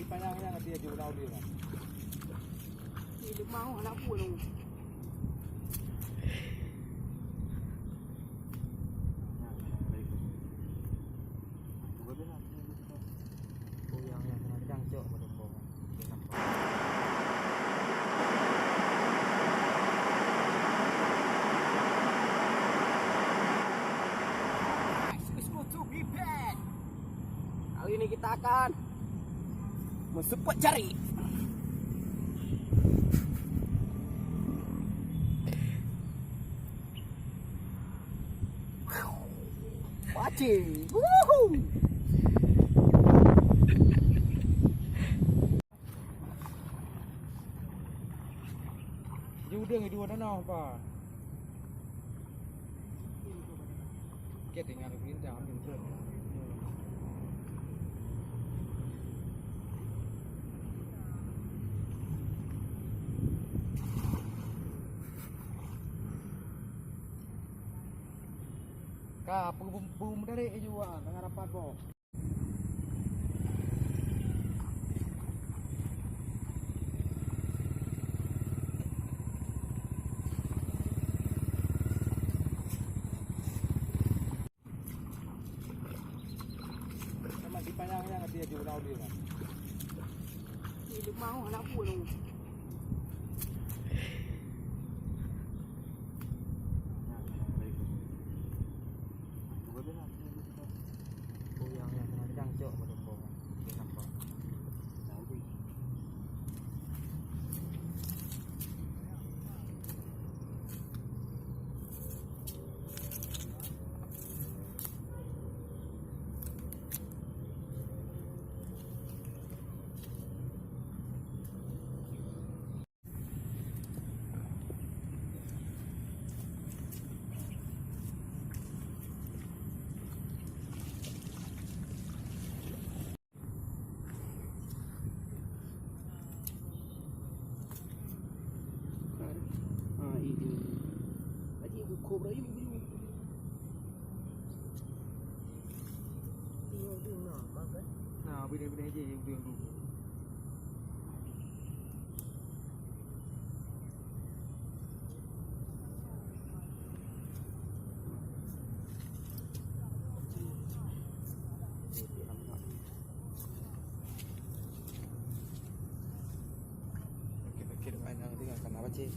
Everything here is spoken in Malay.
Panjangnya nanti aja udah dia. Hidup mau anak pulau. Yang kadang cok menumpuk. Kali ini kita akan mensupport jari. Pancing. Woohoo. Dia udah dua danau apa? Kita tinggal perintah ambil terus. Kak, bum dari juga dengan rapat kok. Masih panjangnya nanti aja udah dia. Hidup mau anak pulau. Yang kadang cok menumpuk. Nampak. Ini lagi kobra ini belum. Nah, benda-benda aja yang dulu. Kita kira mana dengan apa sih?